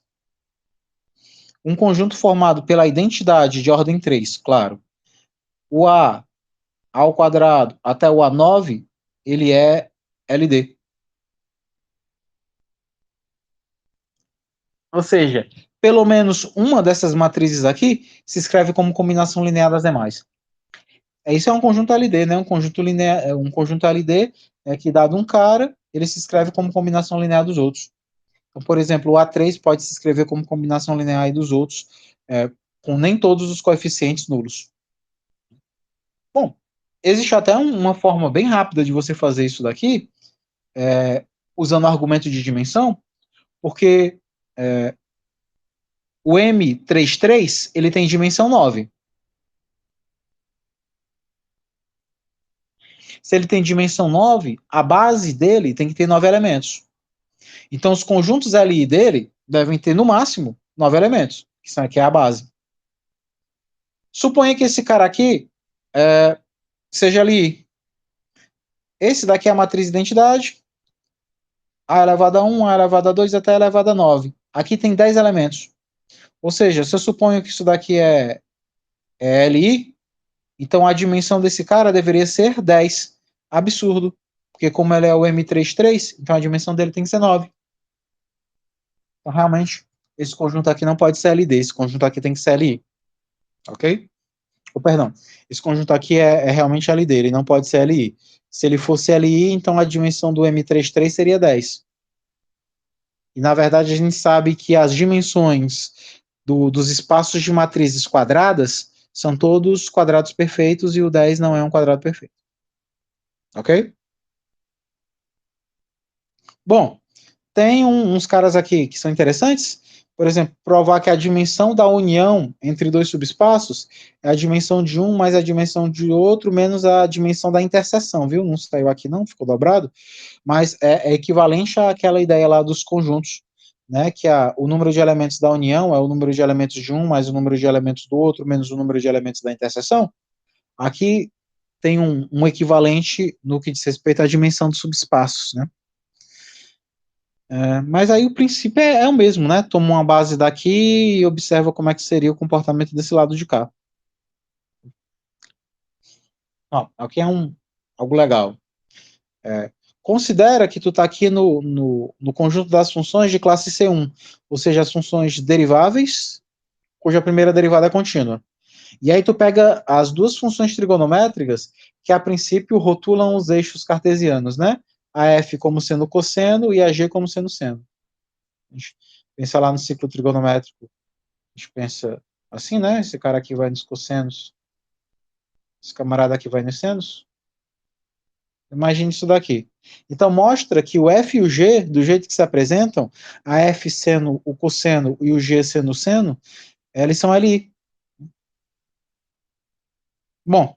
um conjunto formado pela identidade de ordem 3, claro, o A ao quadrado até o A9, ele é LD. Ou seja, pelo menos uma dessas matrizes aqui se escreve como combinação linear das demais. Isso é um conjunto LD, né? Um conjunto linear, um conjunto LD que dado um cara, ele se escreve como combinação linear dos outros. Então, por exemplo, o A3 pode se escrever como combinação linear dos outros, com nem todos os coeficientes nulos. Bom, existe até uma forma bem rápida de você fazer isso daqui, usando argumento de dimensão, porque o M33 ele tem dimensão 9. Se ele tem dimensão 9, a base dele tem que ter 9 elementos. Então, os conjuntos LI dele devem ter, no máximo, 9 elementos, que aqui é a base. Suponha que esse cara aqui seja LI. Esse daqui é a matriz de identidade, A elevado a 1, A elevado a 2 até A elevado a 9. Aqui tem 10 elementos. Ou seja, se eu suponho que isso daqui é LI, então a dimensão desse cara deveria ser 10. Absurdo. Porque como ele é o M33, então a dimensão dele tem que ser 9. Então, realmente, esse conjunto aqui não pode ser LD, esse conjunto aqui tem que ser LI. Ok? Perdão, esse conjunto aqui é realmente LD, ele não pode ser LI. Se ele fosse LI, então a dimensão do M33 seria 10. E, na verdade, a gente sabe que as dimensões dos espaços de matrizes quadradas são todos quadrados perfeitos e o 10 não é um quadrado perfeito. Ok? Bom, tem uns caras aqui que são interessantes. Por exemplo, provar que a dimensão da união entre dois subespaços é a dimensão de um mais a dimensão de outro menos a dimensão da interseção, viu? Não saiu aqui não, ficou dobrado, mas é equivalente àquela ideia lá dos conjuntos, né? Que o número de elementos da união é o número de elementos de um mais o número de elementos do outro menos o número de elementos da interseção. Aqui tem um equivalente no que diz respeito à dimensão dos subespaços, né? Mas aí o princípio é o mesmo, né? Toma uma base daqui e observa como é que seria o comportamento desse lado de cá. Ó, aqui é algo legal. Considera que tu está aqui no conjunto das funções de classe C1, ou seja, as funções deriváveis, cuja primeira derivada é contínua. E aí tu pega as duas funções trigonométricas que a princípio rotulam os eixos cartesianos, né? A f como sendo cosseno e a g como sendo seno. A gente pensa lá no ciclo trigonométrico, a gente pensa assim, né? Esse cara aqui vai nos cossenos, esse camarada aqui vai nos senos. Imagine isso daqui. Então mostra que o f e o g, do jeito que se apresentam, a f sendo o cosseno e o g sendo o seno, eles são ali. Bom,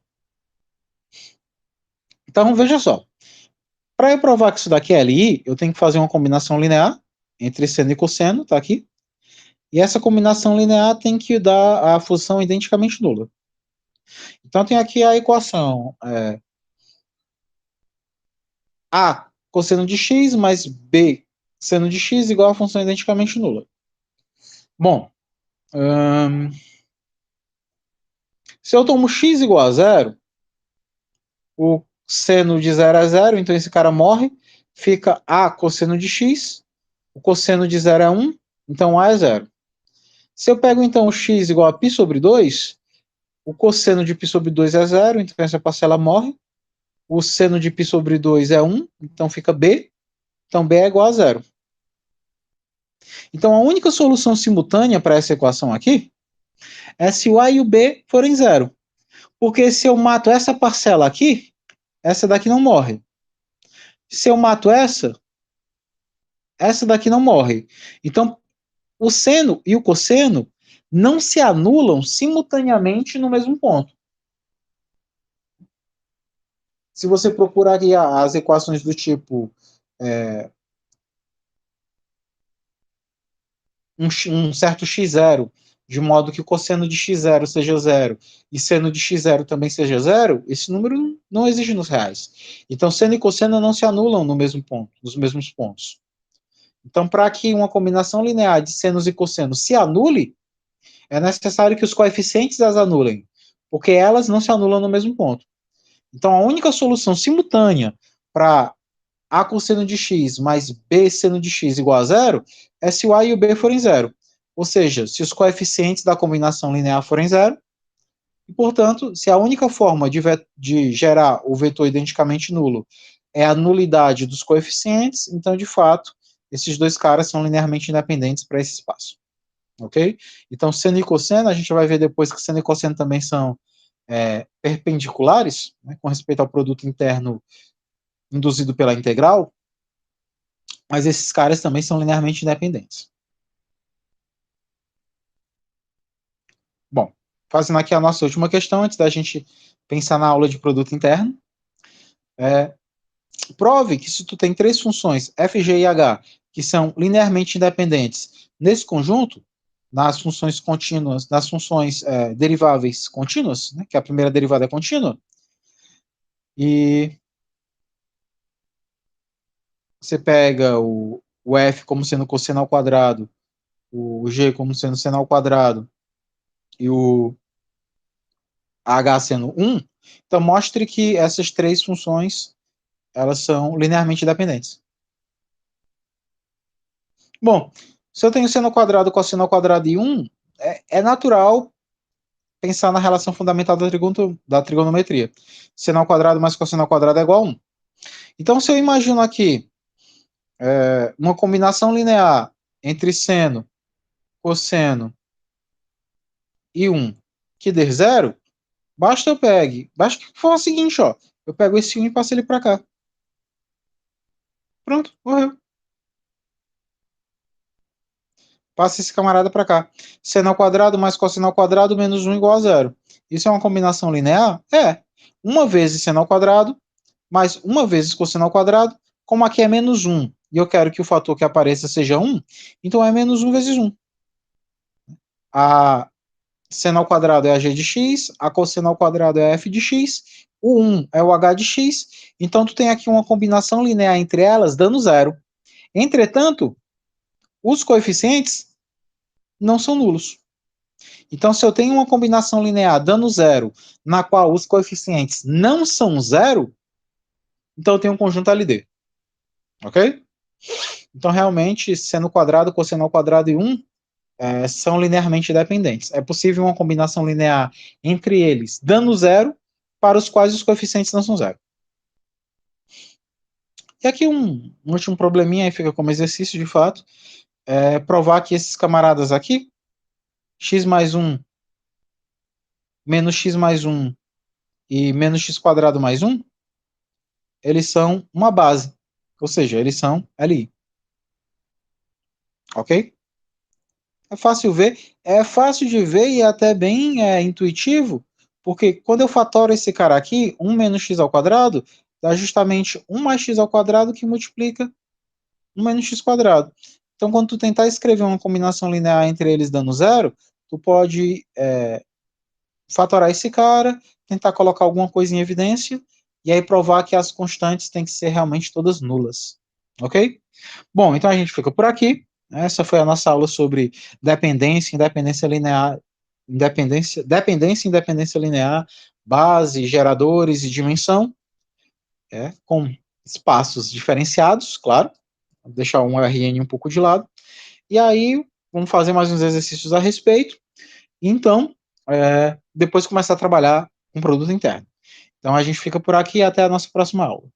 então veja só. Para eu provar que isso daqui é LI, eu tenho que fazer uma combinação linear entre seno e cosseno, tá aqui. E essa combinação linear tem que dar a função identicamente nula. Então tem aqui a equação A cosseno de x mais B seno de x igual a função identicamente nula. Bom, se eu tomo x igual a zero, o seno de 0 é 0, então esse cara morre, fica A cosseno de x, o cosseno de 0 é 1, então A é 0. Se eu pego então o x igual a π sobre 2, o cosseno de π sobre 2 é 0, então essa parcela morre. O seno de π sobre 2 é 1, então fica B, então B é igual a 0. Então a única solução simultânea para essa equação aqui é se o A e o B forem 0. Porque se eu mato essa parcela aqui, essa daqui não morre. Se eu mato essa daqui não morre. Então, o seno e o cosseno não se anulam simultaneamente no mesmo ponto. Se você procurar aqui as equações do tipo um certo x0, de modo que o cosseno de x0 seja 0 e seno de x0 também seja 0, esse número não existe nos reais. Então, seno e cosseno não se anulam no mesmo ponto, nos mesmos pontos. Então, para que uma combinação linear de senos e cossenos se anule, é necessário que os coeficientes as anulem, porque elas não se anulam no mesmo ponto. Então, a única solução simultânea para A cosseno de x mais B seno de x igual a zero é se o A e o B forem zero. Ou seja, se os coeficientes da combinação linear forem zero, e, portanto, se a única forma de gerar o vetor identicamente nulo é a nulidade dos coeficientes, então, de fato, esses dois caras são linearmente independentes para esse espaço. Ok? Então, seno e cosseno, a gente vai ver depois que seno e cosseno também são perpendiculares, né, com respeito ao produto interno induzido pela integral, mas esses caras também são linearmente independentes. Bom, fazendo aqui a nossa última questão, antes da gente pensar na aula de produto interno, prove que se tu tem três funções f, g e h que são linearmente independentes nesse conjunto, nas funções contínuas, nas funções deriváveis contínuas, né, que a primeira derivada é contínua, e você pega o f como sendo cosseno ao quadrado, o g como sendo seno ao quadrado e o h sendo 1, então mostre que essas três funções elas são linearmente independentes. Bom, se eu tenho seno ao quadrado, cosseno ao quadrado e 1, é natural pensar na relação fundamental da trigonometria. Seno ao quadrado mais cosseno ao quadrado é igual a 1. Então, se eu imagino aqui uma combinação linear entre seno, cosseno e 1 que dê zero, basta que for o seguinte, ó, eu pego esse 1 e passo ele para cá. Pronto, morreu. Passa esse camarada para cá. Seno ao quadrado mais cosseno ao quadrado menos 1 igual a zero. Isso é uma combinação linear? É. Uma vezes seno ao quadrado mais uma vezes cosseno ao quadrado, como aqui é menos 1, e eu quero que o fator que apareça seja 1, então é menos 1 vezes 1. A seno ao quadrado é a g de x, a cosseno ao quadrado é a f de x, o 1 é o h de x, então tu tem aqui uma combinação linear entre elas dando zero. Entretanto, os coeficientes não são nulos. Então, se eu tenho uma combinação linear dando zero, na qual os coeficientes não são zero, então eu tenho um conjunto LD. Ok? Então, realmente, seno quadrado, cosseno ao quadrado e 1 são linearmente dependentes. É possível uma combinação linear entre eles dando zero, para os quais os coeficientes não são zero. E aqui um último probleminha, aí fica como exercício de fato, é provar que esses camaradas aqui, x mais 1 menos x mais 1 e menos x quadrado mais 1, eles são uma base, ou seja, eles são LI. Ok? É fácil de ver e até bem intuitivo, porque quando eu fatoro esse cara aqui, 1 menos x ao quadrado, dá justamente 1 mais x ao quadrado que multiplica 1 menos x quadrado. Então, quando tu tentar escrever uma combinação linear entre eles dando zero, tu pode fatorar esse cara, tentar colocar alguma coisa em evidência, e aí provar que as constantes têm que ser realmente todas nulas. Ok? Bom, então a gente fica por aqui. Essa foi a nossa aula sobre dependência, independência linear, independência linear, base, geradores e dimensão, com espaços diferenciados, claro. Vou deixar um RN um pouco de lado. E aí, vamos fazer mais uns exercícios a respeito. Então, depois começar a trabalhar com produto interno. Então, a gente fica por aqui e até a nossa próxima aula.